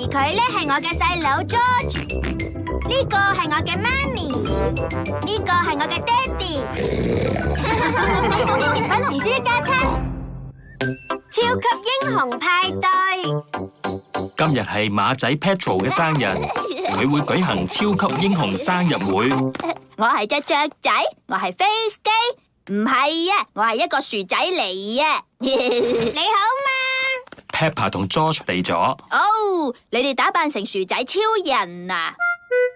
而佢咧係我嘅細佬 George， 呢個係我嘅媽咪，呢個係我嘅爹哋。粉紅豬家親，超級英雄派對。今日係馬仔 Petro 嘅生日，佢會舉行超級英雄生日會。我係隻雀仔，我係飛機，唔係啊，我係一個薯仔嚟啊！你好嘛 Peppa 同 George 嚟咗。哦，你哋打扮成薯仔超人啊？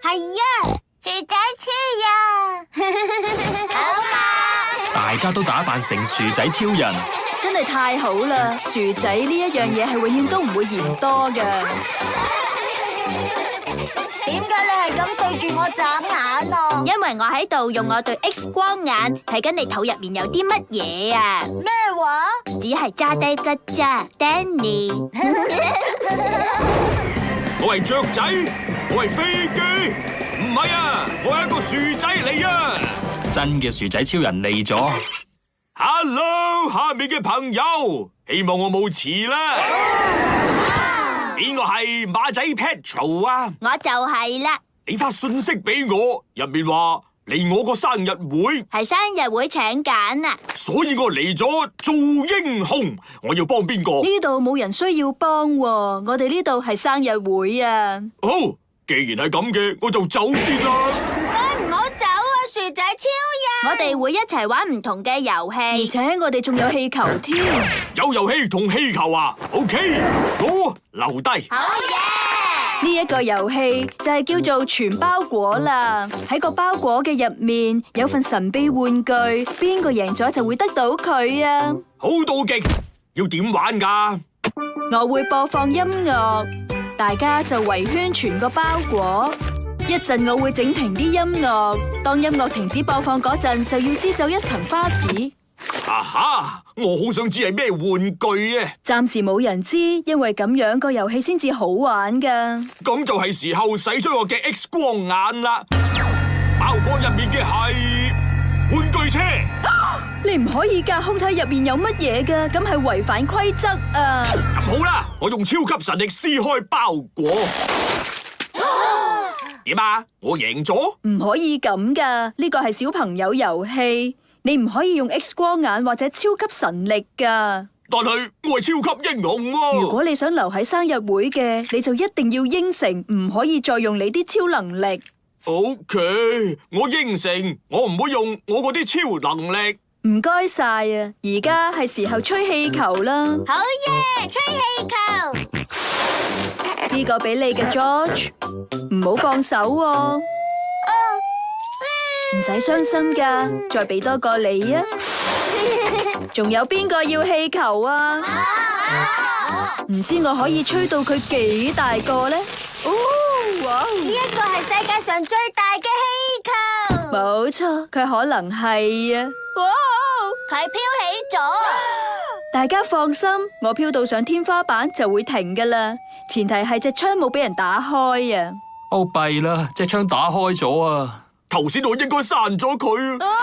係啊，薯仔超人。好嘛？大家都打扮成薯仔超人，真係太好啦！薯仔呢一樣嘢係永遠都唔會嫌多嘅。點解你係咁對住我眨眼啊？因為我喺度用我對 X 光眼睇緊你肚入面有啲乜嘢啊？咩話？只係揸低㗎咋 ，Danny。我係雀仔，我係飛機，唔係啊，我係一個薯仔嚟啊！真嘅薯仔超人嚟咗。Hello， 下面嘅朋友，希望我冇遲啦。邊個係馬仔 Petro 啊？我就係啦。你發信息俾我，入面話嚟我個生日會，係生日會請柬啊！所以我嚟咗做英雄。我要幫邊個？呢度冇人需要幫喎，我哋呢度係生日會啊！好，既然係咁嘅，我就走先啦。唔該，唔好走啊，薯仔超人！我哋會一齊玩唔同嘅遊戲，而且我哋仲有氣球添。有遊戲同氣球啊 ？OK， 我留低。好嘢！呢一個遊戲就係叫做傳包裹啦。喺個包裹嘅入面有份神秘玩具，邊個贏咗就會得到佢啊！好到極，要點玩㗎？我會播放音樂，大家就圍圈傳個包裹。一陣我會整停啲音樂，當音樂停止播放嗰陣，就要撕走一層花紙。啊哈！我好想知係咩玩具啊！暫時冇人知，因為咁樣個遊戲先至好玩噶。咁就係時候使出我嘅 X 光眼啦！包裹入面嘅係玩具車。你唔可以架空睇入面有乜嘢噶，咁係違反規則啊！咁好啦，我用超級神力撕開包裹。點啊？我贏咗？唔可以咁噶，呢個係小朋友遊戲，你唔可以用 X 光眼或者超級神力噶。但係我係超級英雄喎。如果你想留喺生日會嘅，你就一定要應承，唔可以再用你啲超能力。OK， 我應承，我唔會用我嗰啲超能力。唔該晒啊！而家係時候吹氣球啦。好耶！吹氣球。呢個俾你嘅 George， 唔好放手喎。唔使傷心噶，再俾多個你啊！仲有邊個要氣球啊？唔知我可以吹到佢幾大個呢？哦，哇！呢一個係世界上最大嘅氣球。冇錯，佢可能係啊！哇！佢飄起咗。大家放心，我飄到上天花板就會停噶啦。前提係隻窗冇俾人打開啊！哦，弊啦，隻窗打開咗啊！頭先我應該閂咗佢啊！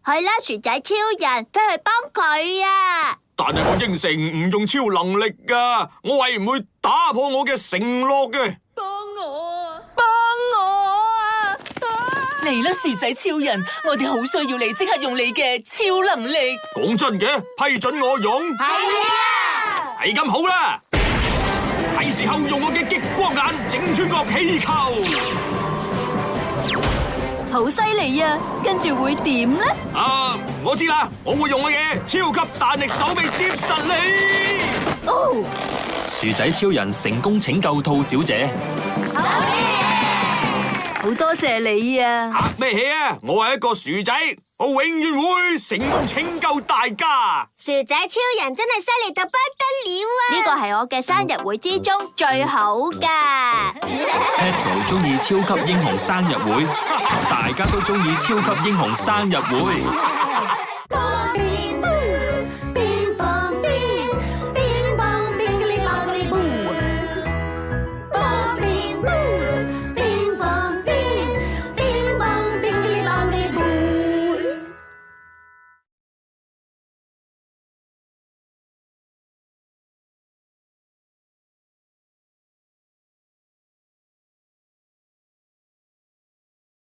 係啦，薯仔超人，飛去幫佢啊！但係我應承唔用超能力噶，我係唔會打破我嘅承諾嘅。幫我啊！幫我啊！嚟啦，薯仔超人，我哋好需要你即刻用你嘅超能力。講真嘅，批准我用。係啊！係咁好啦，係時候用我嘅激光眼整穿個氣球。好犀利啊！跟住會點呢？我知啦，我會用我嘅超級彈力手臂接實你。哦，薯仔超人成功拯救兔小姐。好多謝你啊！嚇咩氣啊！我係一個薯仔，我永遠會成功拯救大家。薯仔超人真係犀利到不得了啊！呢個係我嘅生日會之中最好噶。Petro 中意超級英雄生日會，大家都中意超級英雄生日會。